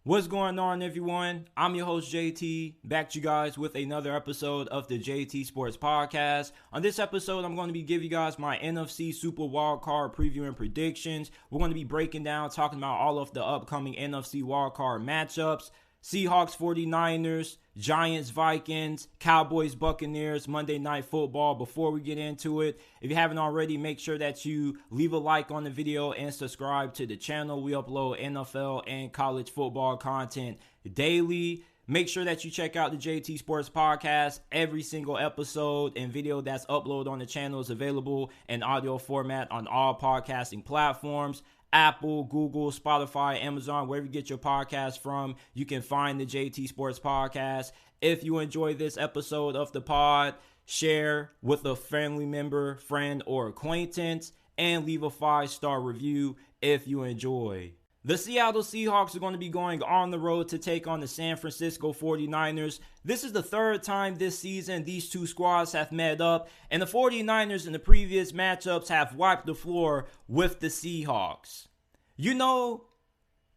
What's going on, everyone? I'm your host, JT, back to you guys with another episode of the JT Sports Podcast. On this episode, I'm going to be giving you guys my NFC Super Wildcard preview and predictions. We're going to be breaking down, talking about all of the upcoming NFC Wildcard matchups. Seahawks, 49ers, Giants, Vikings, Cowboys, Buccaneers, Monday Night Football. Before we get into it, if you haven't already, make sure that you leave a like on the video and subscribe to the channel. We upload NFL and college football content daily. Make sure that you check out the JT Sports Podcast. Every single episode and video that's uploaded on the channel is available in audio format on all podcasting platforms. Apple, Google, Spotify, Amazon, wherever you get your podcast from, you can find the JT Sports Podcast. If you enjoy this episode of the pod, share with a family member, friend, or acquaintance, and leave a 5-star review if you enjoy. The Seattle Seahawks are going to be going on the road to take on the San Francisco 49ers. This is the third time this season these two squads have met up, and the 49ers in the previous matchups have wiped the floor with the Seahawks. You know,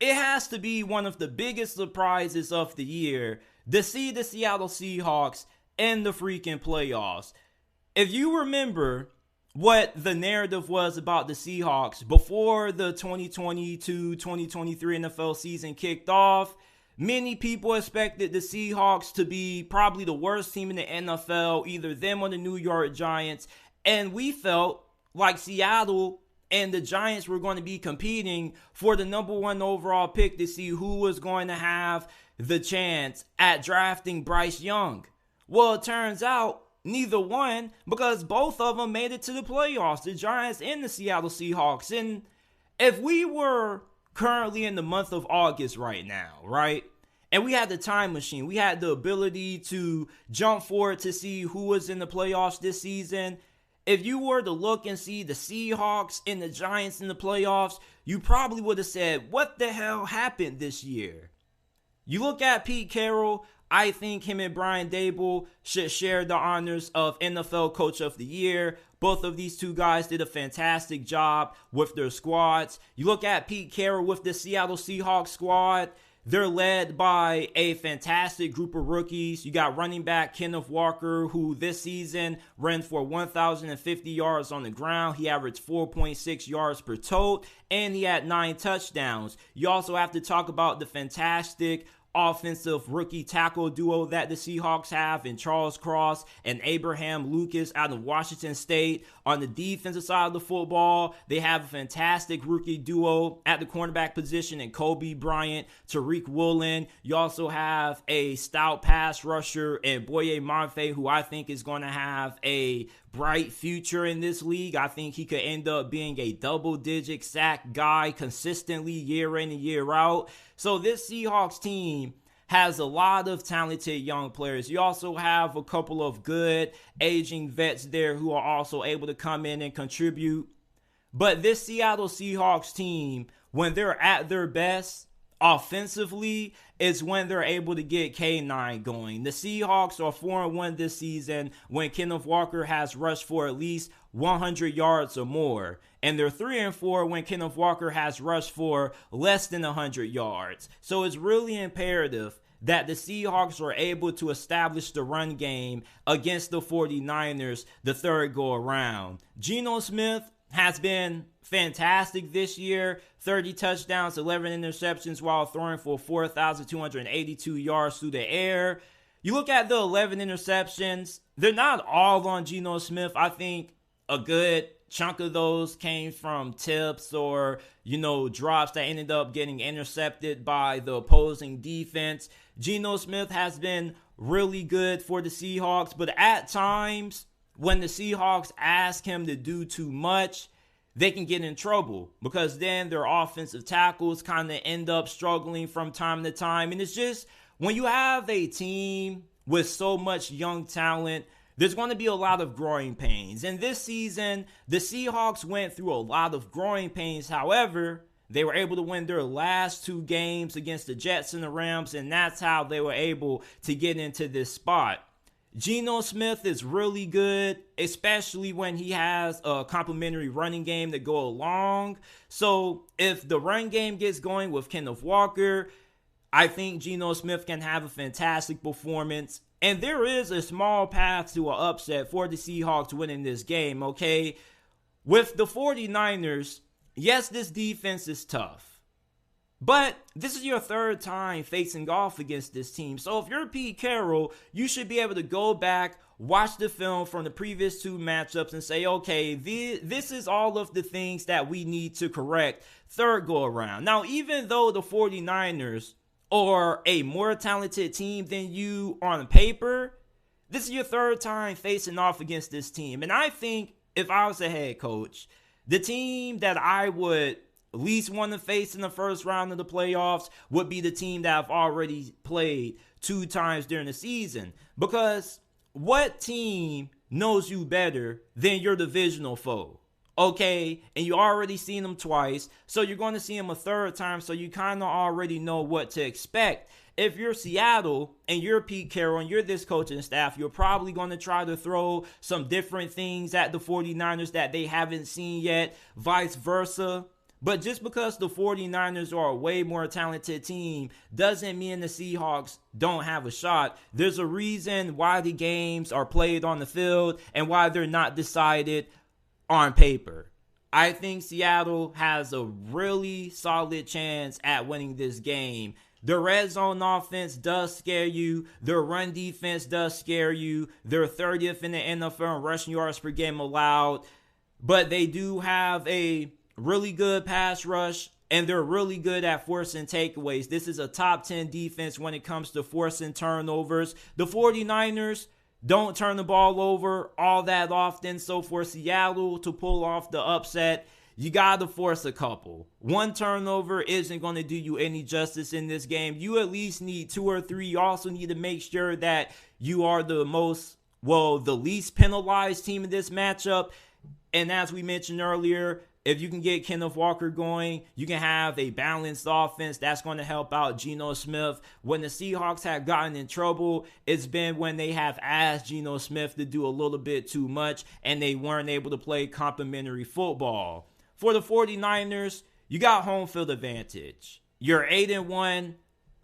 it has to be one of the biggest surprises of the year to see the Seattle Seahawks in the freaking playoffs. If you remember what the narrative was about the Seahawks before the 2022-2023 NFL season kicked off, many people expected the Seahawks to be probably the worst team in the NFL, either them or the New York Giants, and we felt like Seattle and the Giants were going to be competing for the number one overall pick to see who was going to have the chance at drafting Bryce Young. Well, it turns out neither one, because both of them made it to the playoffs, the Giants and the Seattle Seahawks. And if we were currently in the month of August right now, right, and we had the time machine, we had the ability to jump forward to see who was in the playoffs this season, if you were to look and see the Seahawks and the Giants in the playoffs, you probably would have said, what the hell happened this year? You look at Pete Carroll, I think him and Brian Daboll should share the honors of NFL Coach of the Year. Both of these two guys did a fantastic job with their squads. You look at Pete Carroll with the Seattle Seahawks squad. They're led by a fantastic group of rookies. You got running back Kenneth Walker, who this season ran for 1,050 yards on the ground. He averaged 4.6 yards per tote, and he had 9 touchdowns. You also have to talk about the fantastic offensive rookie tackle duo that the Seahawks have in Charles Cross and Abraham Lucas out of Washington State. On the defensive side of the football, they have a fantastic rookie duo at the cornerback position in Kobe Bryant, Tariq Woolen. You also have a stout pass rusher in Boye Mafe, who I think is going to have a bright future in this league. I think he could end up being a double-digit sack guy consistently year in and year out. So this Seahawks team has a lot of talented young players. You also have a couple of good aging vets there who are also able to come in and contribute. But this Seattle Seahawks team, when they're at their best offensively, is when they're able to get K9 going. The Seahawks are 4-1 this season when Kenneth Walker has rushed for at least 100 yards or more. And they're 3-4 when Kenneth Walker has rushed for less than 100 yards. So it's really imperative that the Seahawks are able to establish the run game against the 49ers the third go around. Geno Smith has been fantastic this year. 30 touchdowns, 11 interceptions while throwing for 4,282 yards through the air. You look at the 11 interceptions, they're not all on Geno Smith. I think a good chunk of those came from tips or, drops that ended up getting intercepted by the opposing defense. Geno Smith has been really good for the Seahawks, but at times when the Seahawks ask him to do too much, they can get in trouble because then their offensive tackles kind of end up struggling from time to time. And it's just when you have a team with so much young talent, there's going to be a lot of growing pains. And this season, the Seahawks went through a lot of growing pains. However, they were able to win their last 2 games against the Jets and the Rams, and that's how they were able to get into this spot. Geno Smith is really good, especially when he has a complimentary running game to go along. So if the run game gets going with Kenneth Walker, I think Geno Smith can have a fantastic performance. And there is a small path to an upset for the Seahawks winning this game, okay? With the 49ers, yes, this defense is tough. But this is your third time facing off against this team. So if you're Pete Carroll, you should be able to go back, watch the film from the previous two matchups and say, okay, this is all of the things that we need to correct third go around. Now, even though the 49ers are a more talented team than you on paper, this is your third time facing off against this team. And I think if I was a head coach, the team that I would least want to face in the first round of the playoffs would be the team that I've already played 2 times during the season. Because what team knows you better than your divisional foe? Okay, and you already seen them twice, so you're going to see them a third time, so you kind of already know what to expect. If you're Seattle and you're Pete Carroll and you're this coaching staff, you're probably going to try to throw some different things at the 49ers that they haven't seen yet, vice versa. But just because the 49ers are a way more talented team doesn't mean the Seahawks don't have a shot. There's a reason why the games are played on the field and why they're not decided on paper. I think Seattle has a really solid chance at winning this game. The red zone offense does scare you. Their run defense does scare you. They're 30th in the NFL in rushing yards per game allowed. But they do have a really good pass rush, and they're really good at forcing takeaways. This is a top 10 defense when it comes to forcing turnovers. The 49ers don't turn the ball over all that often. So for Seattle to pull off the upset, you got to force a couple. 1 turnover isn't going to do you any justice in this game. You at least need 2 or 3. You also need to make sure that you are the least penalized team in this matchup. And as we mentioned earlier, if you can get Kenneth Walker going, you can have a balanced offense. That's going to help out Geno Smith. When the Seahawks have gotten in trouble, it's been when they have asked Geno Smith to do a little bit too much and they weren't able to play complimentary football. For the 49ers, you got home field advantage. You're 8-1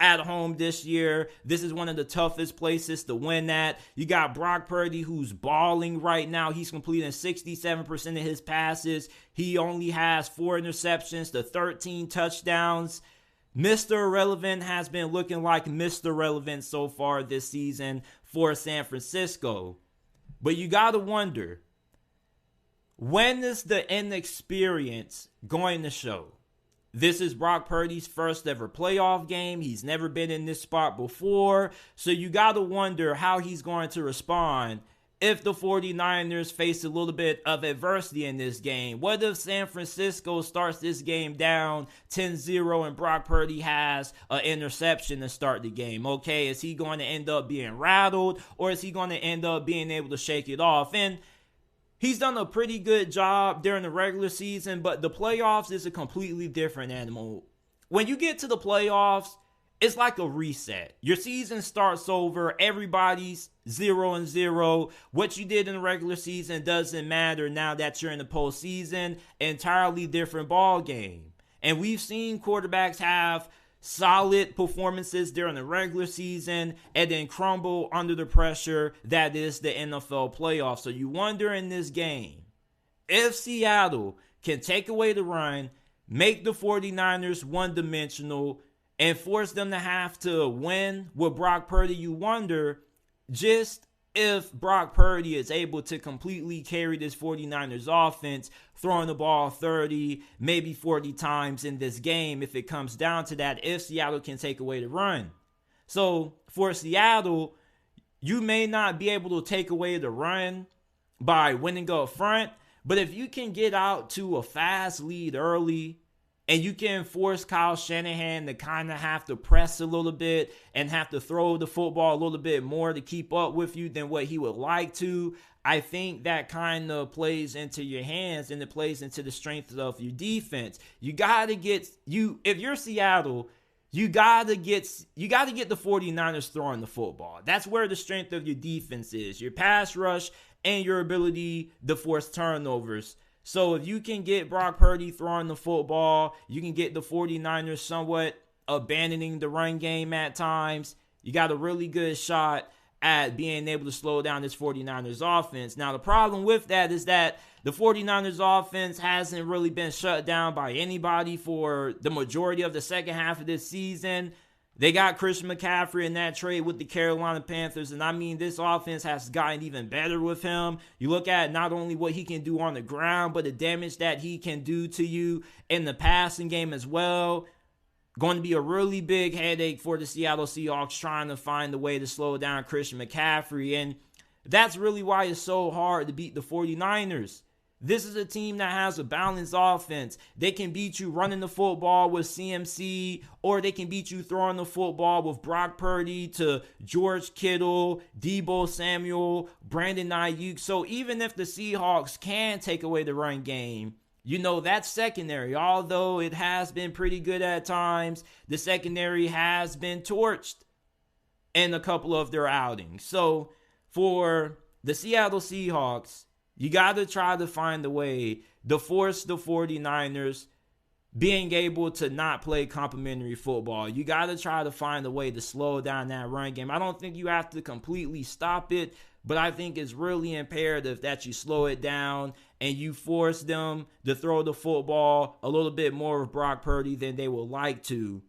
at home this year. This is one of the toughest places to win at. You got Brock Purdy, who's balling right now. He's completing 67% of his passes. He only has 4 interceptions to 13 touchdowns. Mr. Irrelevant has been looking like Mr. Relevant so far this season for San Francisco. But you got to wonder, when is the inexperience going to show? This is Brock Purdy's first ever playoff game. He's never been in this spot before. So you got to wonder how he's going to respond if the 49ers face a little bit of adversity in this game. What if San Francisco starts this game down 10-0 and Brock Purdy has an interception to start the game? Okay, is he going to end up being rattled, or is he going to end up being able to shake it off? And he's done a pretty good job during the regular season, but the playoffs is a completely different animal. When you get to the playoffs, it's like a reset. Your season starts over. Everybody's 0-0. What you did in the regular season doesn't matter now that you're in the postseason. Entirely different ball game. And we've seen quarterbacks have solid performances during the regular season and then crumble under the pressure that is the NFL playoffs. So you wonder in this game, if Seattle can take away the run, make the 49ers one-dimensional, and force them to have to win with Brock Purdy, you wonder just if Brock Purdy is able to completely carry this 49ers offense, throwing the ball 30, maybe 40 times in this game, if it comes down to that, if Seattle can take away the run. So for Seattle, you may not be able to take away the run by winning up front, but if you can get out to a fast lead early, and you can force Kyle Shanahan to kind of have to press a little bit and have to throw the football a little bit more to keep up with you than what he would like to, I think that kind of plays into your hands and it plays into the strength of your defense. You got to get, if you're Seattle, you got to get the 49ers throwing the football. That's where the strength of your defense is, your pass rush and your ability to force turnovers. So if you can get Brock Purdy throwing the football, you can get the 49ers somewhat abandoning the run game at times, you got a really good shot at being able to slow down this 49ers offense. Now, the problem with that is that the 49ers offense hasn't really been shut down by anybody for the majority of the second half of this season. They got Christian McCaffrey in that trade with the Carolina Panthers, and I mean, this offense has gotten even better with him. You look at not only what he can do on the ground, but the damage that he can do to you in the passing game as well. Going to be a really big headache for the Seattle Seahawks trying to find a way to slow down Christian McCaffrey, and that's really why it's so hard to beat the 49ers. This is a team that has a balanced offense. They can beat you running the football with CMC, or they can beat you throwing the football with Brock Purdy to George Kittle, Deebo Samuel, Brandon Ayuk. So even if the Seahawks can take away the run game, you know, that's secondary. Although it has been pretty good at times, the secondary has been torched in a couple of their outings. So for the Seattle Seahawks, you got to try to find a way to force the 49ers being able to not play complimentary football. You got to try to find a way to slow down that run game. I don't think you have to completely stop it, but I think it's really imperative that you slow it down and you force them to throw the football a little bit more with Brock Purdy than they would like to.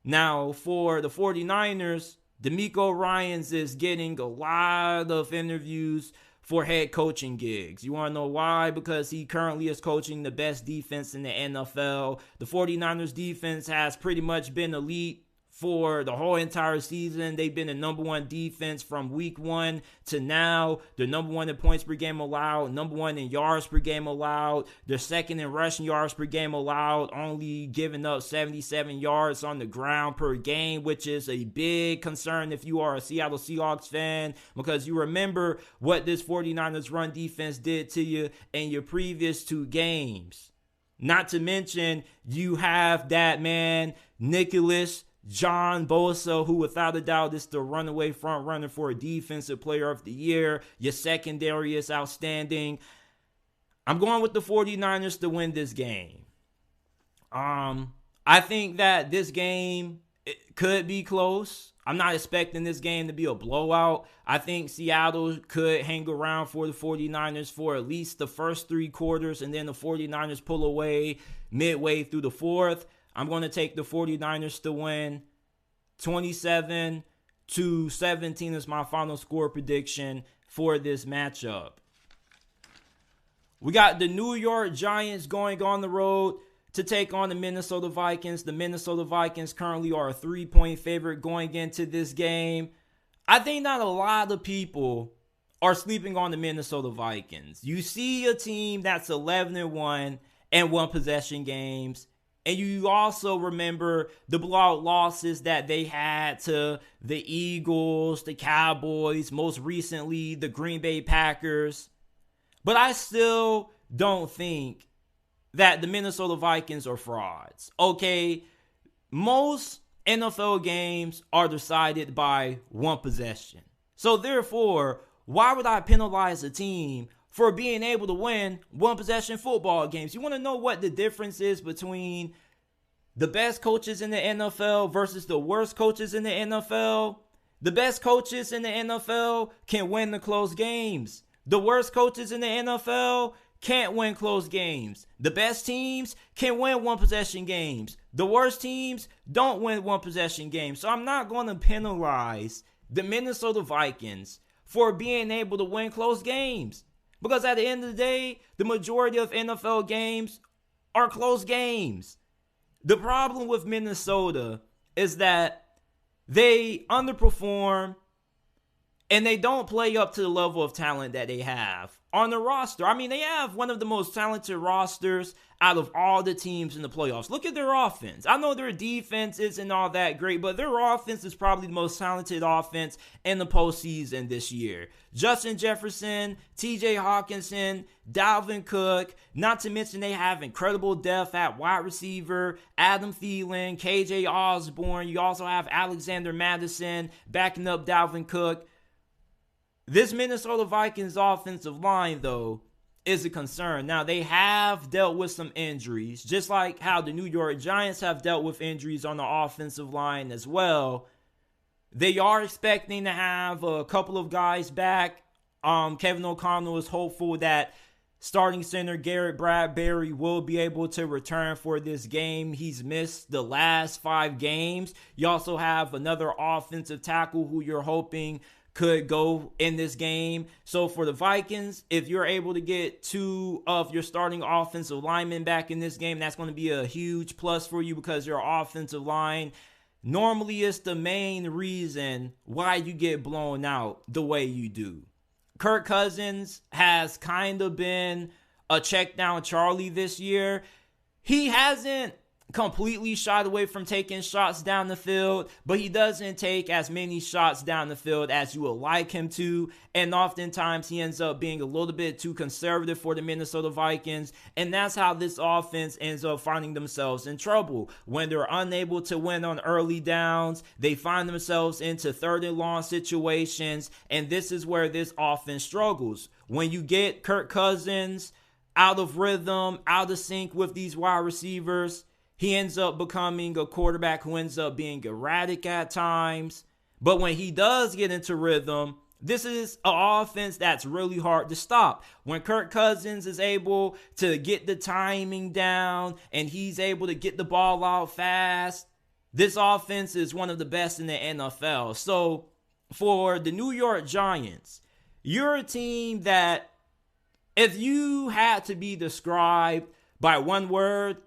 Now, for the 49ers, DeMeco Ryans is getting a lot of interviews for head coaching gigs. You want to know why? Because he currently is coaching the best defense in the NFL. The 49ers defense has pretty much been elite for the whole entire season. They've been the number one defense from week 1 to now. They're number 1 in points per game allowed, number 1 in yards per game allowed. They're second in rushing yards per game allowed, only giving up 77 yards on the ground per game, which is a big concern if you are a Seattle Seahawks fan, because you remember what this 49ers run defense did to you in your previous 2 games. Not to mention, you have that man, Nicholas John Bosa, who without a doubt is the runaway front runner for a defensive player of the year. Your secondary is outstanding. I'm going with the 49ers to win this game. I think that this game could be close. I'm not expecting this game to be a blowout. I think Seattle could hang around for the 49ers for at least the first 3 quarters, and then the 49ers pull away midway through the 4th. I'm going to take the 49ers to win. 27-17 is my final score prediction for this matchup. We got the New York Giants going on the road to take on the Minnesota Vikings. The Minnesota Vikings currently are a 3-point favorite going into this game. I think not a lot of people are sleeping on the Minnesota Vikings. You see a team that's 11-1 and 1 possession games. And you also remember the blowout losses that they had to the Eagles, the Cowboys, most recently the Green Bay Packers. But I still don't think that the Minnesota Vikings are frauds. Okay, most NFL games are decided by 1 possession. So therefore, why would I penalize a team for being able to win 1 possession football games? You want to know what the difference is between the best coaches in the NFL versus the worst coaches in the NFL? The best coaches in the NFL can win the close games. The worst coaches in the NFL can't win close games. The best teams can win 1 possession games. The worst teams don't win 1 possession games. So I'm not going to penalize the Minnesota Vikings for being able to win close games. Because at the end of the day, the majority of NFL games are close games. The problem with Minnesota is that they underperform and they don't play up to the level of talent that they have on the roster. I mean, they have one of the most talented rosters out of all the teams in the playoffs. Look at their offense. I know their defense isn't all that great, but their offense is probably the most talented offense in the postseason this year. Justin Jefferson, TJ Hawkinson, Dalvin Cook, not to mention they have incredible depth at wide receiver, Adam Thielen, KJ Osborne. You also have Alexander Mattison backing up Dalvin Cook. This Minnesota Vikings offensive line, though, is a concern. Now, they have dealt with some injuries, just like how the New York Giants have dealt with injuries on the offensive line as well. They are expecting to have a couple of guys back. Kevin O'Connell is hopeful that starting center Garrett Bradbury will be able to return for this game. He's missed the last 5 games. You also have another offensive tackle who you're hoping could go in this game. So for the Vikings, if you're able to get 2 of your starting offensive linemen back in this game, that's going to be a huge plus for you, because your offensive line normally is the main reason why you get blown out the way you do. Kirk Cousins has kind of been a check down Charlie this year. He hasn't completely shied away from taking shots down the field, but he doesn't take as many shots down the field as you would like him to, and oftentimes he ends up being a little bit too conservative for the Minnesota Vikings, and that's how this offense ends up finding themselves in trouble. When they're unable to win on early downs, they find themselves into 3rd and long situations, and this is where this offense struggles. When you get Kirk Cousins out of rhythm, out of sync with these wide receivers, he ends up becoming a quarterback who ends up being erratic at times. But when he does get into rhythm, this is an offense that's really hard to stop. When Kirk Cousins is able to get the timing down and he's able to get the ball out fast, this offense is one of the best in the NFL. So for the New York Giants, you're a team that, if you had to be described by one word,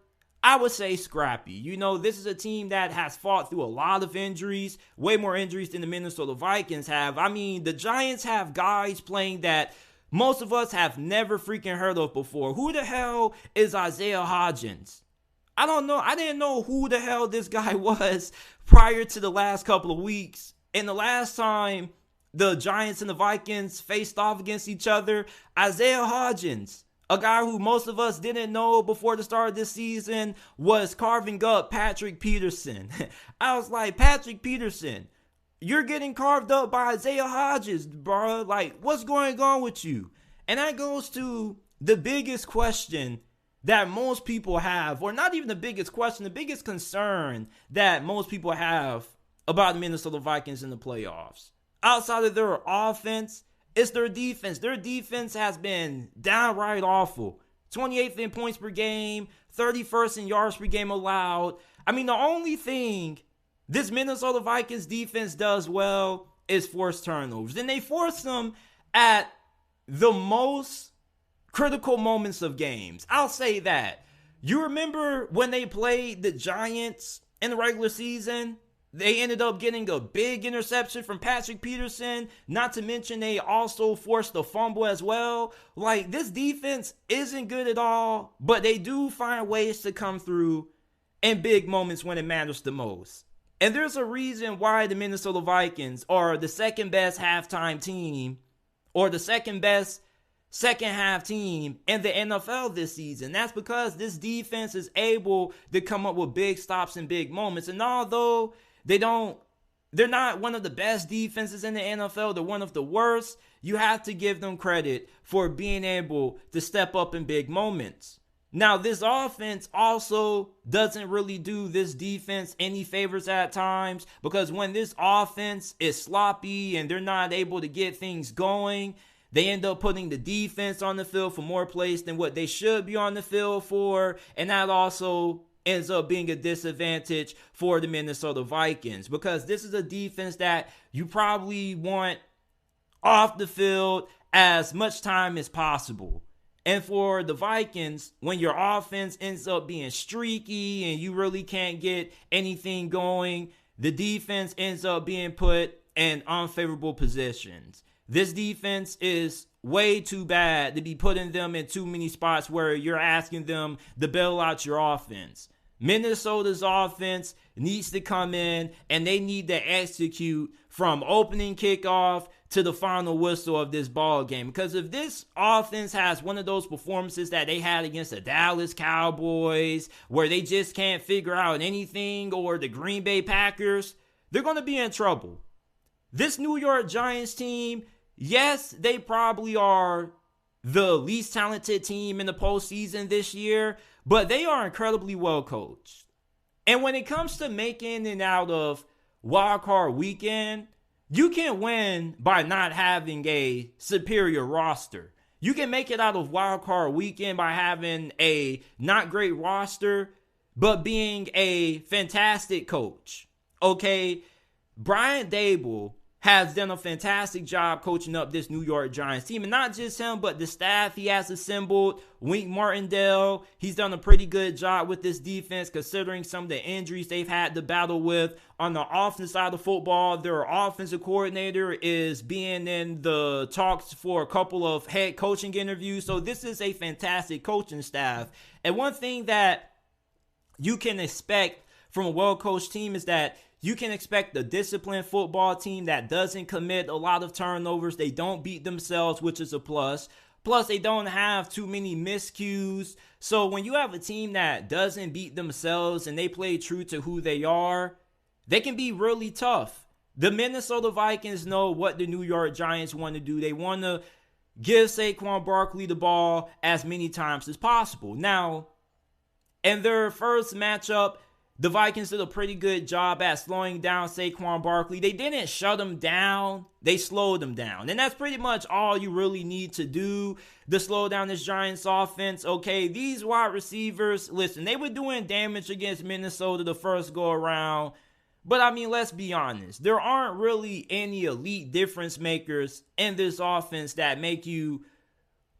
I would say scrappy. You know, this is a team that has fought through a lot of injuries, way more injuries than the Minnesota Vikings have. I mean, the Giants have guys playing that most of us have never freaking heard of before. Who the hell is Isaiah Hodgins? I don't know. I didn't know who the hell this guy was prior to the last couple of weeks. And the last time the Giants and the Vikings faced off against each other, Isaiah Hodgins, a guy who most of us didn't know before the start of this season, was carving up Patrick Peterson. I was like, Patrick Peterson, you're getting carved up by Isaiah Hodgins, bro. Like, what's going on with you? And that goes to the biggest question that most people have, or not even the biggest question, the biggest concern that most people have about the Minnesota Vikings in the playoffs. Outside of their offense, it's their defense. Their defense has been downright awful. 28th in points per game, 31st in yards per game allowed. I mean, the only thing this Minnesota Vikings defense does well is force turnovers. And they force them at the most critical moments of games. I'll say that. You remember when they played the Giants in the regular season? They ended up getting a big interception from Patrick Peterson. Not to mention they also forced a fumble as well. Like, this defense isn't good at all, but they do find ways to come through in big moments when it matters the most. And there's a reason why the Minnesota Vikings are the second best halftime team, or the second best second half team in the NFL this season. That's because this defense is able to come up with big stops and big moments. And although they're not one of the best defenses in the NFL, they're one of the worst, you have to give them credit for being able to step up in big moments. Now, this offense also doesn't really do this defense any favors at times, because when this offense is sloppy and they're not able to get things going, they end up putting the defense on the field for more plays than what they should be on the field for, and that also ends up being a disadvantage for the Minnesota Vikings, because this is a defense that you probably want off the field as much time as possible. And for the Vikings, when your offense ends up being streaky and you really can't get anything going, the defense ends up being put in unfavorable positions. This defense is way too bad to be putting them in too many spots where you're asking them to bail out your offense. Minnesota's offense needs to come in and they need to execute from opening kickoff to the final whistle of this ball game. Because if this offense has one of those performances that they had against the Dallas Cowboys, where they just can't figure out anything, or the Green Bay Packers, they're going to be in trouble. This New York Giants team, yes, they probably are the least talented team in the postseason this year, but they are incredibly well coached. And when it comes to making it out of wildcard weekend, you can win by not having a superior roster. You can make it out of wildcard weekend by having a not great roster, but being a fantastic coach. Okay, Brian Daboll has done a fantastic job coaching up this New York Giants team. And not just him, but the staff he has assembled. Wink Martindale, he's done a pretty good job with this defense considering some of the injuries they've had to battle with. On the offensive side of football, their offensive coordinator is being in the talks for a couple of head coaching interviews. So this is a fantastic coaching staff. And one thing that you can expect from a well-coached team is that you can expect a disciplined football team that doesn't commit a lot of turnovers. They don't beat themselves, which is a plus. Plus, they don't have too many miscues. So when you have a team that doesn't beat themselves and they play true to who they are, they can be really tough. The Minnesota Vikings know what the New York Giants want to do. They want to give Saquon Barkley the ball as many times as possible. Now, in their first matchup, the Vikings did a pretty good job at slowing down Saquon Barkley. They didn't shut him down. They slowed him down. And that's pretty much all you really need to do to slow down this Giants offense. Okay, these wide receivers, listen, they were doing damage against Minnesota the first go around. But I mean, let's be honest. There aren't really any elite difference makers in this offense that make you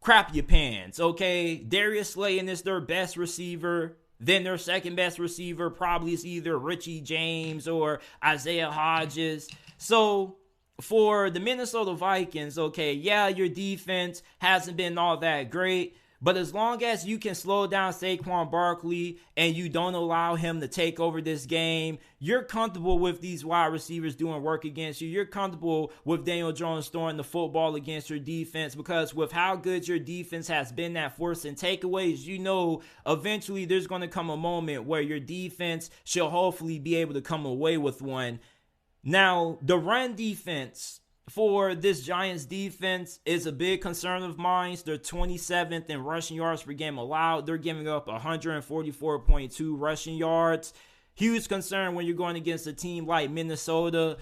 crap your pants. Okay, Darius Slayton is their best receiver. Then their second best receiver probably is either Richie James or Isaiah Hodges. So for the Minnesota Vikings, okay, yeah, your defense hasn't been all that great. But as long as you can slow down Saquon Barkley and you don't allow him to take over this game, you're comfortable with these wide receivers doing work against you. You're comfortable with Daniel Jones throwing the football against your defense, because with how good your defense has been at forcing takeaways, you know eventually there's going to come a moment where your defense should hopefully be able to come away with one. Now, the run defense for this Giants defense is a big concern of mine. They're 27th in rushing yards per game allowed. They're giving up 144.2 rushing yards. Huge concern when you're going against a team like Minnesota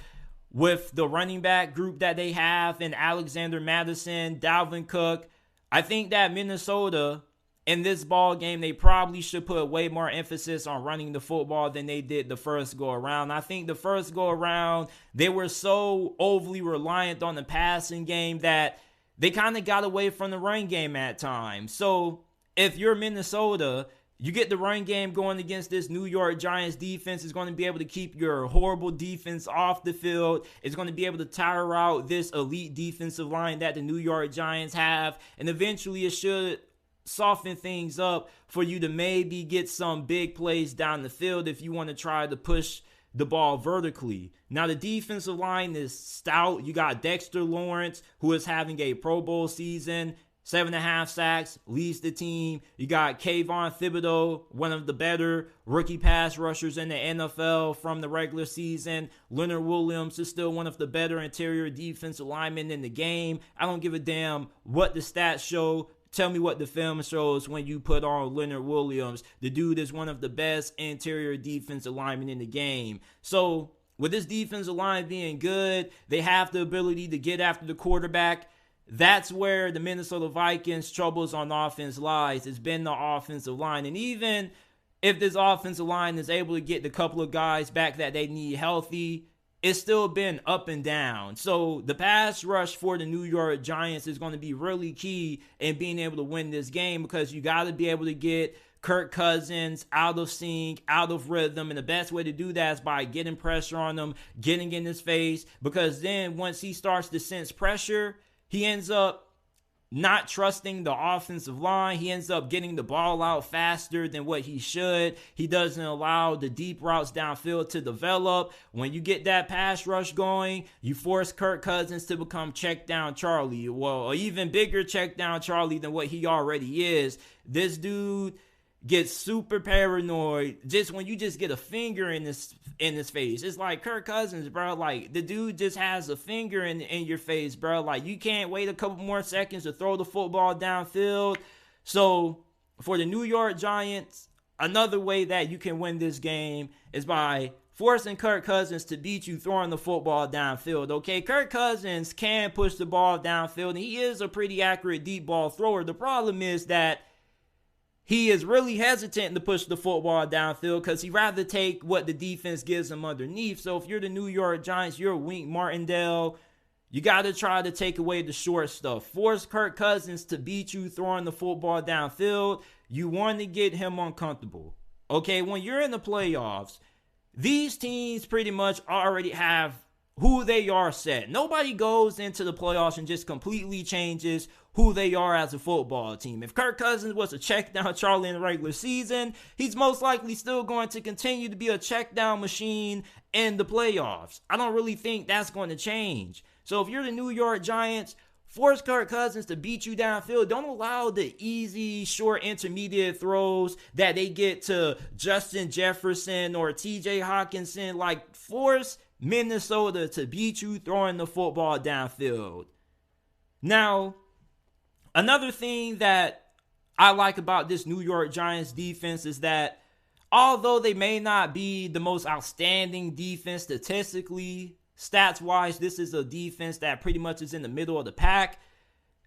with the running back group that they have in Alexander Mattison, Dalvin Cook. I think that Minnesota, in this ball game, they probably should put way more emphasis on running the football than they did the first go around. I think the first go around, they were so overly reliant on the passing game that they kind of got away from the run game at times. So if you're Minnesota, you get the run game going against this New York Giants defense. Is going to be able to keep your horrible defense off the field. It's going to be able to tire out this elite defensive line that the New York Giants have. And eventually it should soften things up for you to maybe get some big plays down the field if you want to try to push the ball vertically. Now, the defensive line is stout. You got Dexter Lawrence, who is having a Pro Bowl season, 7.5 sacks, leads the team. You got Kayvon Thibodeau, one of the better rookie pass rushers in the NFL from the regular season. Leonard Williams is still one of the better interior defensive linemen in the game. I don't give a damn what the stats show. Tell me what the film shows when you put on Leonard Williams. The dude is one of the best interior defensive linemen in the game. So with this defensive line being good, they have the ability to get after the quarterback. That's where the Minnesota Vikings' troubles on offense lies. It's been the offensive line. And even if this offensive line is able to get the couple of guys back that they need healthy, it's still been up and down. So the pass rush for the New York Giants is going to be really key in being able to win this game, because you got to be able to get Kirk Cousins out of sync, out of rhythm. And the best way to do that is by getting pressure on him, getting in his face, because then once he starts to sense pressure, he ends up not trusting the offensive line. He ends up getting the ball out faster than what he should. He doesn't allow the deep routes downfield to develop. When you get that pass rush going, you force Kirk Cousins to become check down Charlie. Well, an even bigger check down Charlie than what he already is. This dude get super paranoid just when you just get a finger in his face. It's like Kirk Cousins, bro. Like, the dude just has a finger in your face, bro. Like, you can't wait a couple more seconds to throw the football downfield. So for the New York Giants, another way that you can win this game is by forcing Kirk Cousins to beat you throwing the football downfield, okay? Kirk Cousins can push the ball downfield, and he is a pretty accurate deep ball thrower. The problem is that he is really hesitant to push the football downfield because he'd rather take what the defense gives him underneath. So if you're the New York Giants, you're Wink Martindale, you got to try to take away the short stuff. Force Kirk Cousins to beat you throwing the football downfield. You want to get him uncomfortable. Okay, when you're in the playoffs, these teams pretty much already have who they are set. Nobody goes into the playoffs and just completely changes who they are as a football team. If Kirk Cousins was a check down Charlie in the regular season, he's most likely still going to continue to be a check down machine in the playoffs. I don't really think that's going to change. So if you're the New York Giants, force Kirk Cousins to beat you downfield. Don't allow the easy, short, intermediate throws that they get to Justin Jefferson or TJ Hawkinson. Like, force Minnesota to beat you throwing the football downfield. Now, another thing that I like about this New York Giants defense is that although they may not be the most outstanding defense statistically, stats-wise, this is a defense that pretty much is in the middle of the pack.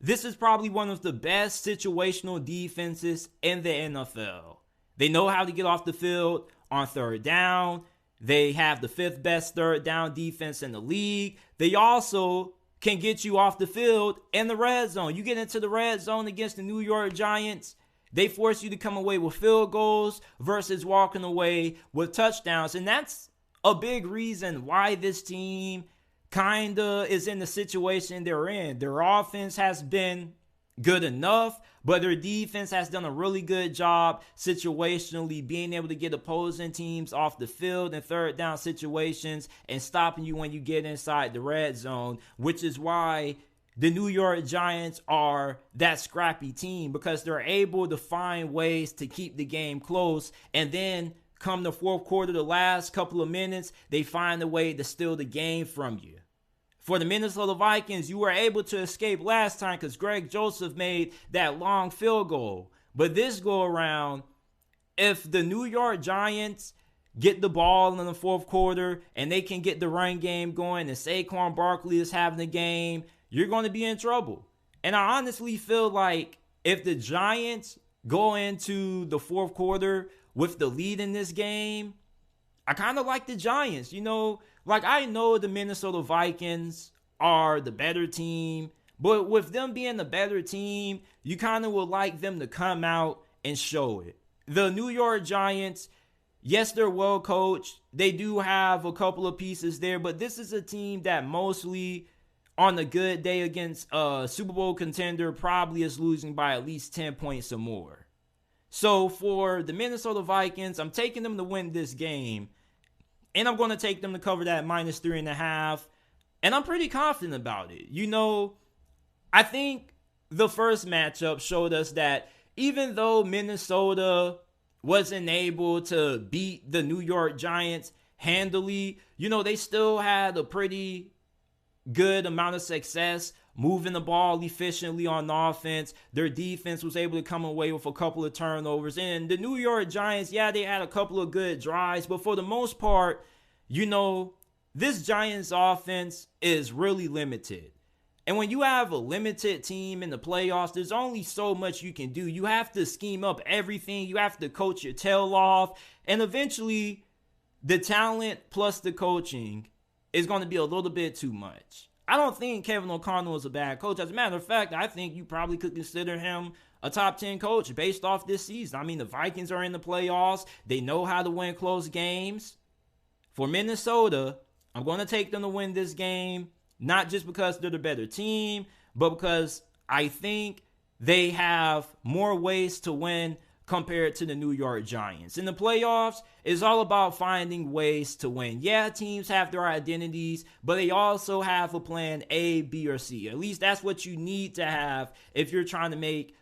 This is probably one of the best situational defenses in the NFL. They know how to get off the field on third down. They have the 5th best third down defense in the league. They also can get you off the field in the red zone. You get into the red zone against the New York Giants, they force you to come away with field goals versus walking away with touchdowns. And that's a big reason why this team kinda is in the situation they're in. Their offense has been good enough, but their defense has done a really good job situationally being able to get opposing teams off the field in third down situations and stopping you when you get inside the red zone, which is why the New York Giants are that scrappy team, because they're able to find ways to keep the game close, and then come the fourth quarter, the last couple of minutes, they find a way to steal the game from you. For the Minnesota Vikings, you were able to escape last time because Greg Joseph made that long field goal. But this go around, if the New York Giants get the ball in the fourth quarter and they can get the run game going and Saquon Barkley is having a game, you're going to be in trouble. And I honestly feel like if the Giants go into the fourth quarter with the lead in this game, I kind of like the Giants. You know, like, I know the Minnesota Vikings are the better team, but with them being the better team, you kind of would like them to come out and show it. The New York Giants, yes, they're well coached. They do have a couple of pieces there, but this is a team that mostly, on a good day against a Super Bowl contender, probably is losing by at least 10 points or more. So for the Minnesota Vikings, I'm taking them to win this game. And I'm going to take them to cover that -3.5. And I'm pretty confident about it. You know, I think the first matchup showed us that even though Minnesota wasn't able to beat the New York Giants handily, you know, they still had a pretty good amount of success moving the ball efficiently on offense. Their defense was able to come away with a couple of turnovers. And the New York Giants, yeah, they had a couple of good drives, but for the most part, you know, this Giants offense is really limited. And when you have a limited team in the playoffs, there's only so much you can do. You have to scheme up everything. You have to coach your tail off. And eventually, the talent plus the coaching is going to be a little bit too much. I don't think Kevin O'Connell is a bad coach. As a matter of fact, I think you probably could consider him a top 10 coach based off this season. I mean, the Vikings are in the playoffs. They know how to win close games. For Minnesota, I'm going to take them to win this game, not just because they're the better team, but because I think they have more ways to win compared to the New York Giants. In the playoffs, it's all about finding ways to win. Yeah, teams have their identities, but they also have a plan A, B, or C. At least that's what you need to have if you're trying to make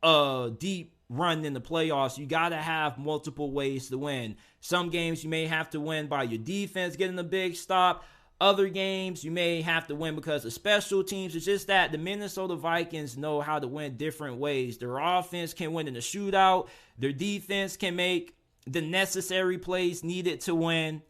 a deep run in the playoffs, you got to have multiple ways to win. Some games you may have to win by your defense getting a big stop. Other games you may have to win because of special teams. It's just that the Minnesota Vikings know how to win different ways. Their offense can win in a shootout. Their defense can make the necessary plays needed to win.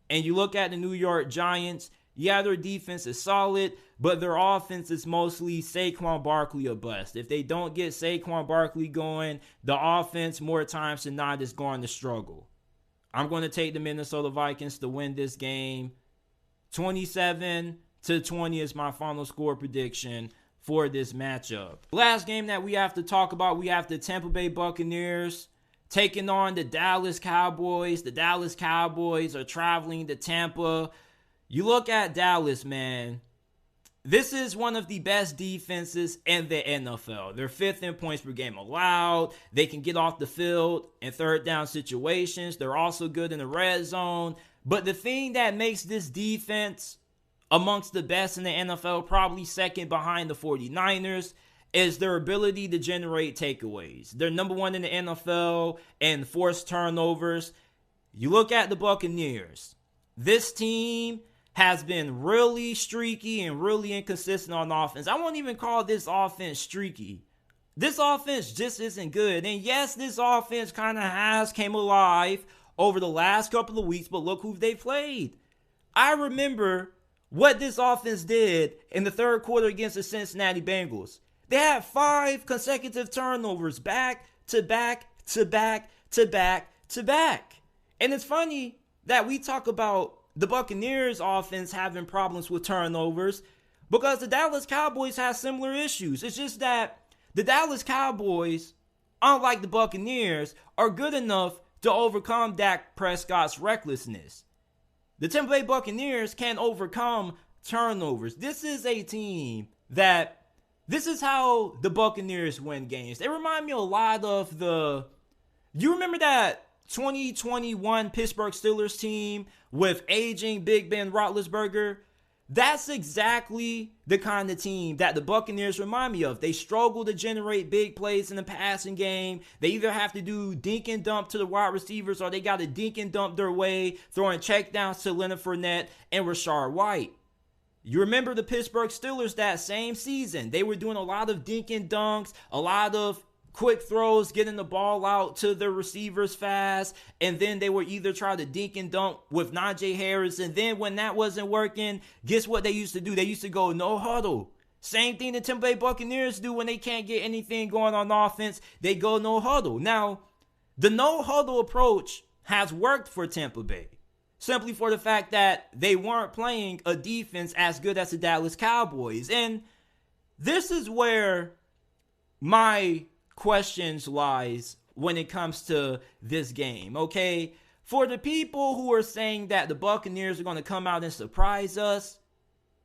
And you look at the New York Giants, yeah, their defense is solid, but their offense is mostly Saquon Barkley or bust. If they don't get Saquon Barkley going, the offense more times than not is going to struggle. I'm going to take the Minnesota Vikings to win this game. 27-20 is my final score prediction for this matchup. Last game that we have to talk about, we have the Tampa Bay Buccaneers taking on the Dallas Cowboys. The Dallas Cowboys are traveling to Tampa. You look at Dallas, man. This is one of the best defenses in the NFL. They're 5th in points per game allowed. They can get off the field in third down situations. They're also good in the red zone. But the thing that makes this defense amongst the best in the NFL, probably second behind the 49ers, is their ability to generate takeaways. They're number 1 in the NFL in forced turnovers. You look at the Buccaneers. This team has been really streaky and really inconsistent on offense. I won't even call this offense streaky. This offense just isn't good. And yes, this offense kind of has came alive over the last couple of weeks, but look who they played. I remember what this offense did in the third quarter against the Cincinnati Bengals. They had 5 consecutive turnovers back to back to back to back to back. And it's funny that we talk about the Buccaneers offense having problems with turnovers because the Dallas Cowboys have similar issues. It's just that the Dallas Cowboys, unlike the Buccaneers, are good enough to overcome Dak Prescott's recklessness. The Tampa Bay Buccaneers can overcome turnovers. This is a team that, this is how the Buccaneers win games. They remind me a lot of you remember that 2021 Pittsburgh Steelers team with aging Big Ben Roethlisberger? That's exactly the kind of team that the Buccaneers remind me of. They struggle to generate big plays in the passing game. They either have to do dink and dump to the wide receivers or they got to dink and dump their way, throwing checkdowns to Leonard Fournette and Rashard White. You remember the Pittsburgh Steelers that same season. They were doing a lot of dink and dunks, a lot of quick throws, getting the ball out to the receivers fast, and then they would either try to dink and dunk with Najee Harris, and then when that wasn't working, guess what they used to do? They used to go no huddle. Same thing the Tampa Bay Buccaneers do when they can't get anything going on offense. They go no huddle. Now, the no huddle approach has worked for Tampa Bay, simply for the fact that they weren't playing a defense as good as the Dallas Cowboys. And this is where my questions lies when it comes to this game, okay? For the people who are saying that the Buccaneers are going to come out and surprise us,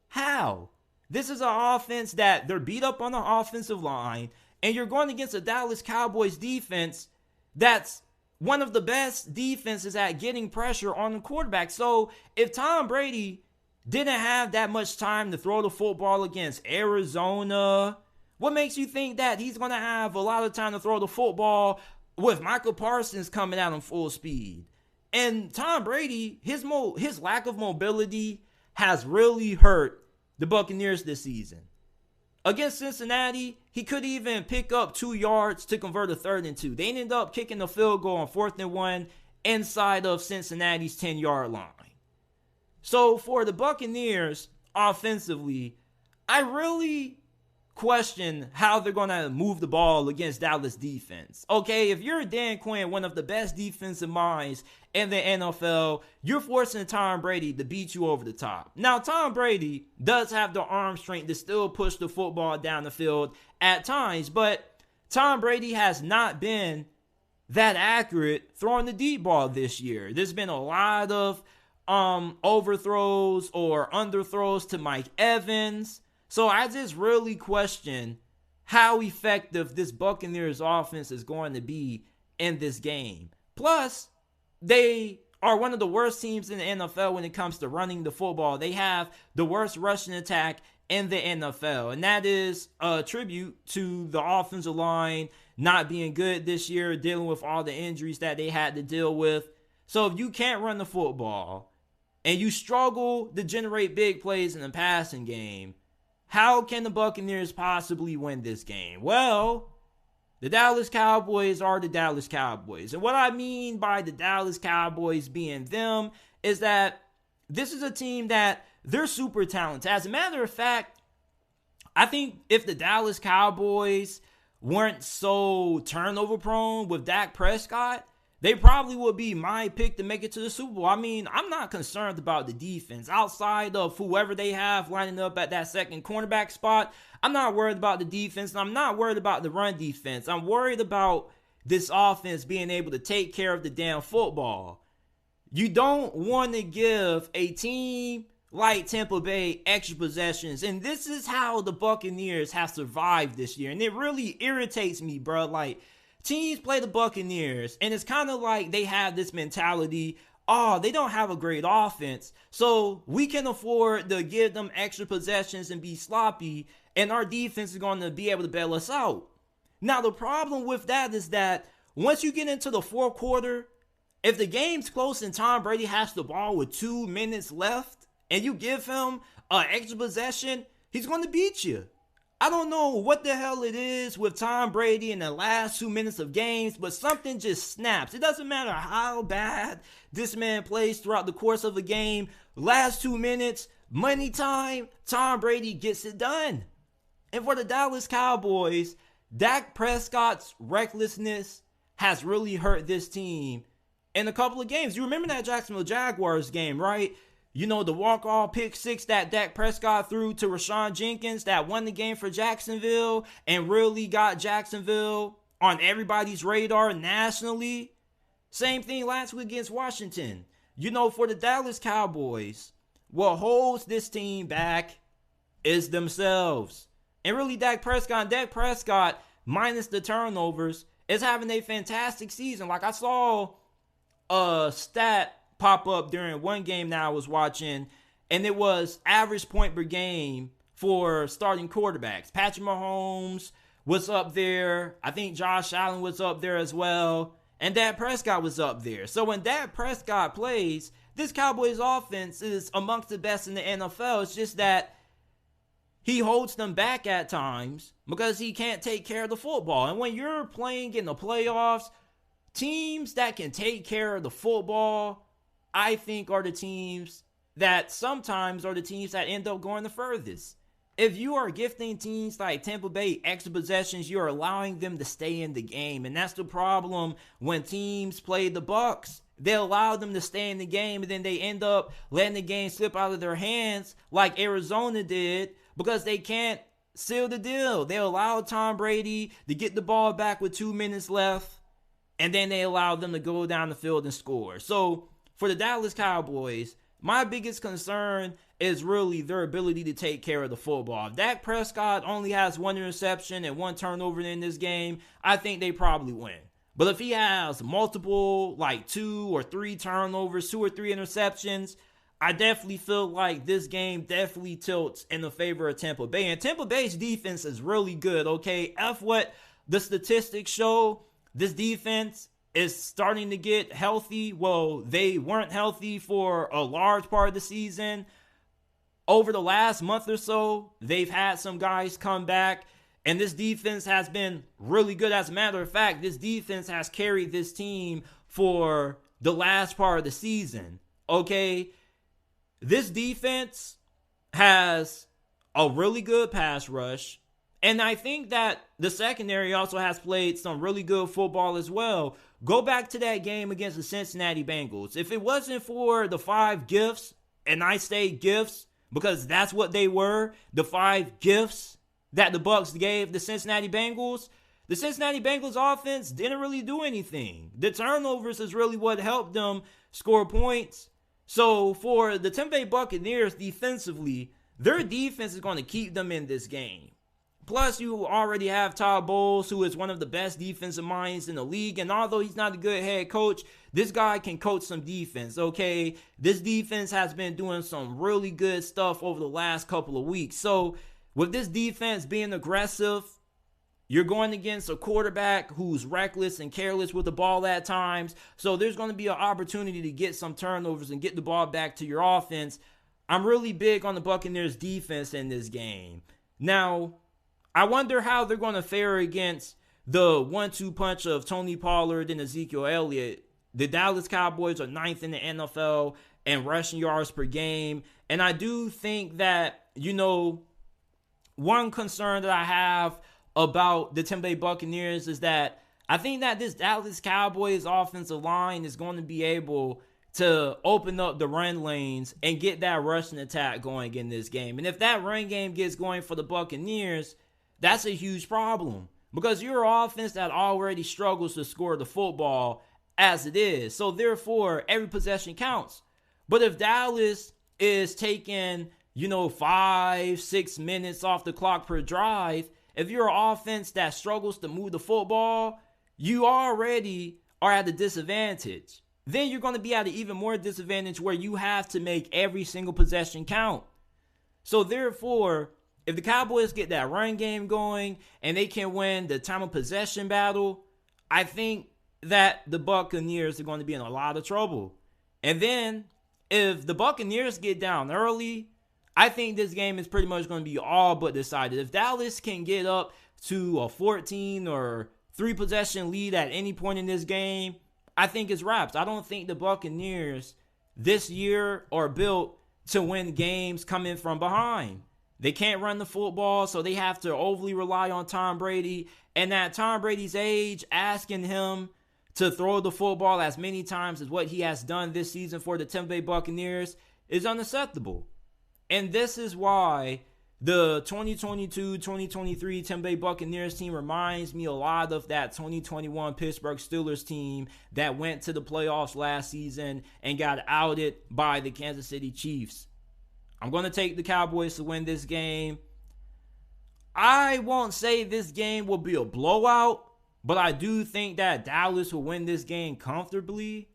how? This is an offense that they're beat up on the offensive line, and you're going against a Dallas Cowboys defense that's one of the best defenses at getting pressure on the quarterback. So if Tom Brady didn't have that much time to throw the football against Arizona, what makes you think that he's going to have a lot of time to throw the football with Michael Parsons coming out on full speed? And Tom Brady, his lack of mobility has really hurt the Buccaneers this season. Against Cincinnati, he could even pick up 2 yards to convert a 3rd and 2. They ended up kicking a field goal on 4th and 1 inside of Cincinnati's 10-yard line. So for the Buccaneers, offensively, I really question how they're going to move the ball against Dallas defense. Okay, if you're Dan Quinn, one of the best defensive minds in the NFL, you're forcing Tom Brady to beat you over the top. Now, Tom Brady does have the arm strength to still push the football down the field at times, but Tom Brady has not been that accurate throwing the deep ball this year. There's been a lot of overthrows or underthrows to Mike Evans. So I just really question how effective this Buccaneers offense is going to be in this game. Plus, they are one of the worst teams in the NFL when it comes to running the football. They have the worst rushing attack in the NFL. And that is a tribute to the offensive line not being good this year, dealing with all the injuries that they had to deal with. So if you can't run the football and you struggle to generate big plays in the passing game, how can the Buccaneers possibly win this game? Well, the Dallas Cowboys are the Dallas Cowboys. And what I mean by the Dallas Cowboys being them is that this is a team that they're super talented. As a matter of fact, I think if the Dallas Cowboys weren't so turnover prone with Dak Prescott, they probably would be my pick to make it to the Super Bowl. I mean, I'm not concerned about the defense. Outside of whoever they have lining up at that second cornerback spot, I'm not worried about the defense, and I'm not worried about the run defense. I'm worried about this offense being able to take care of the damn football. You don't want to give a team like Tampa Bay extra possessions, and this is how the Buccaneers have survived this year, and it really irritates me, bro. Like, teams play the Buccaneers, and it's kind of like they have this mentality, oh, they don't have a great offense, so we can afford to give them extra possessions and be sloppy, and our defense is going to be able to bail us out. Now, the problem with that is that once you get into the fourth quarter, if the game's close and Tom Brady has the ball with 2 minutes left, and you give him an extra possession, he's going to beat you. I don't know what the hell it is with Tom Brady in the last 2 minutes of games, but something just snaps. It doesn't matter how bad this man plays throughout the course of a game. Last 2 minutes, money time, Tom Brady gets it done. And for the Dallas Cowboys, Dak Prescott's recklessness has really hurt this team in a couple of games. You remember that Jacksonville Jaguars game, right? You know, the walk-off pick six that Dak Prescott threw to Rashawn Jenkins that won the game for Jacksonville and really got Jacksonville on everybody's radar nationally. Same thing last week against Washington. You know, for the Dallas Cowboys, what holds this team back is themselves. And really, Dak Prescott, minus the turnovers, is having a fantastic season. Like, I saw a stat pop up during one game that I was watching, and it was average point per game for starting quarterbacks. Patrick Mahomes was up there. I think Josh Allen was up there as well. And Dak Prescott was up there. So when Dak Prescott plays, this Cowboys offense is amongst the best in the NFL. It's just that he holds them back at times because he can't take care of the football. And when you're playing in the playoffs, teams that can take care of the football, I think, are the teams that sometimes are the teams that end up going the furthest. If you are gifting teams like Tampa Bay extra possessions, you're allowing them to stay in the game. And that's the problem when teams play the Bucs. They allow them to stay in the game, and then they end up letting the game slip out of their hands like Arizona did because they can't seal the deal. They allow Tom Brady to get the ball back with 2 minutes left, and then they allow them to go down the field and score. So for the Dallas Cowboys, my biggest concern is really their ability to take care of the football. If Dak Prescott only has 1 interception and 1 turnover in this game, I think they probably win. But if he has multiple, like 2 or 3 turnovers, 2 or 3 interceptions, I definitely feel like this game definitely tilts in the favor of Tampa Bay. And Tampa Bay's defense is really good, okay? F what the statistics show, this defense is starting to get healthy. Well, they weren't healthy for a large part of the season. Over the last month or so, they've had some guys come back, and this defense has been really good. As a matter of fact, this defense has carried this team for the last part of the season, okay? This defense has a really good pass rush, and I think that the secondary also has played some really good football as well. Go back to that game against the Cincinnati Bengals. If it wasn't for the 5 gifts, and I say gifts because that's what they were, the 5 gifts that the Bucs gave the Cincinnati Bengals offense didn't really do anything. The turnovers is really what helped them score points. So for the Tampa Bay Buccaneers defensively, their defense is going to keep them in this game. Plus, you already have Todd Bowles, who is one of the best defensive minds in the league. And although he's not a good head coach, this guy can coach some defense, okay? This defense has been doing some really good stuff over the last couple of weeks. So, with this defense being aggressive, you're going against a quarterback who's reckless and careless with the ball at times. So, there's going to be an opportunity to get some turnovers and get the ball back to your offense. I'm really big on the Buccaneers defense in this game. Now, I wonder how they're going to fare against the 1-2 punch of Tony Pollard and Ezekiel Elliott. The Dallas Cowboys are 9th in the NFL in rushing yards per game. And I do think that, one concern that I have about the Tampa Bay Buccaneers is that I think that this Dallas Cowboys offensive line is going to be able to open up the run lanes and get that rushing attack going in this game. And if that run game gets going for the Buccaneers, that's a huge problem because you're an offense that already struggles to score the football as it is. So therefore, every possession counts. But if Dallas is taking, 5-6 minutes off the clock per drive, if you're an offense that struggles to move the football, you already are at a disadvantage. Then you're going to be at an even more disadvantage where you have to make every single possession count. So therefore, if the Cowboys get that run game going and they can win the time of possession battle, I think that the Buccaneers are going to be in a lot of trouble. And then if the Buccaneers get down early, I think this game is pretty much going to be all but decided. If Dallas can get up to a 14 or 3 possession lead at any point in this game, I think it's wraps. I don't think the Buccaneers this year are built to win games coming from behind. They can't run the football, so they have to overly rely on Tom Brady. And at Tom Brady's age, asking him to throw the football as many times as what he has done this season for the Tampa Bay Buccaneers is unacceptable. And this is why the 2022-2023 Tampa Bay Buccaneers team reminds me a lot of that 2021 Pittsburgh Steelers team that went to the playoffs last season and got outed by the Kansas City Chiefs. I'm going to take the Cowboys to win this game. I won't say this game will be a blowout, but I do think that Dallas will win this game comfortably.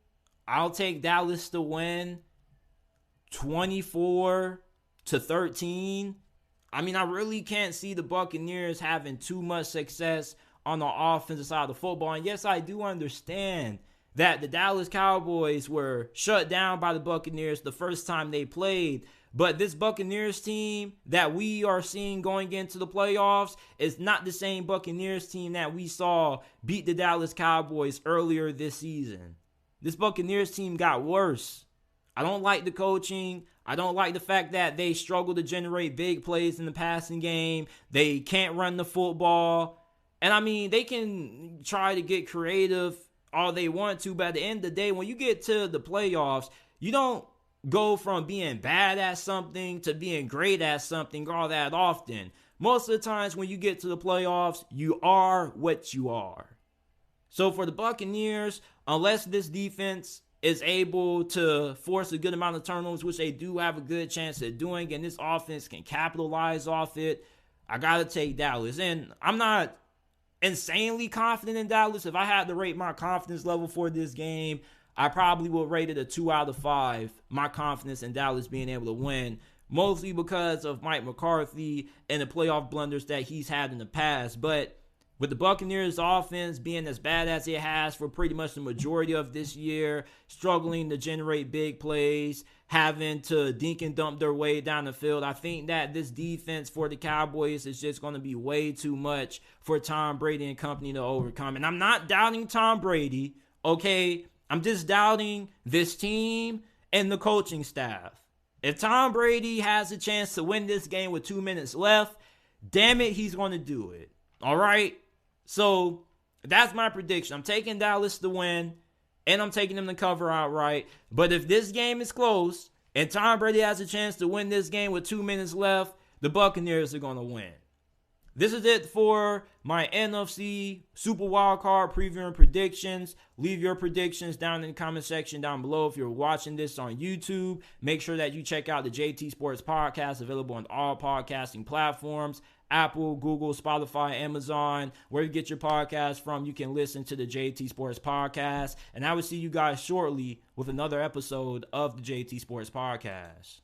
I'll take Dallas to win 24-13. I mean, I really can't see the Buccaneers having too much success on the offensive side of the football. And yes, I do understand that the Dallas Cowboys were shut down by the Buccaneers the first time they played. But this Buccaneers team that we are seeing going into the playoffs is not the same Buccaneers team that we saw beat the Dallas Cowboys earlier this season. This Buccaneers team got worse. I don't like the coaching. I don't like the fact that they struggle to generate big plays in the passing game. They can't run the football. And I mean, they can try to get creative all they want to, but at the end of the day, when you get to the playoffs, you don't go from being bad at something to being great at something all that often. Most of the times when you get to the playoffs, you are what you are. So for the Buccaneers, unless this defense is able to force a good amount of turnovers, which they do have a good chance at doing, and this offense can capitalize off it, I got to take Dallas. And I'm not insanely confident in Dallas. If I had to rate my confidence level for this game, I probably would rate it a 2 out of 5, my confidence in Dallas being able to win, mostly because of Mike McCarthy and the playoff blunders that he's had in the past. But with the Buccaneers offense being as bad as it has for pretty much the majority of this year, struggling to generate big plays, having to dink and dump their way down the field, I think that this defense for the Cowboys is just going to be way too much for Tom Brady and company to overcome. And I'm not doubting Tom Brady, okay? I'm just doubting this team and the coaching staff. If Tom Brady has a chance to win this game with 2 minutes left, damn it, he's going to do it. All right? So that's my prediction. I'm taking Dallas to win, and I'm taking them to cover outright. But if this game is close and Tom Brady has a chance to win this game with 2 minutes left, the Buccaneers are going to win. This is it for my NFC Super Wildcard preview and predictions. Leave your predictions down in the comment section down below. If you're watching this on YouTube, make sure that you check out the JT Sports Podcast, available on all podcasting platforms. Apple, Google, Spotify, Amazon, where you get your podcast from. You can listen to the JT Sports Podcast. And I will see you guys shortly with another episode of the JT Sports Podcast.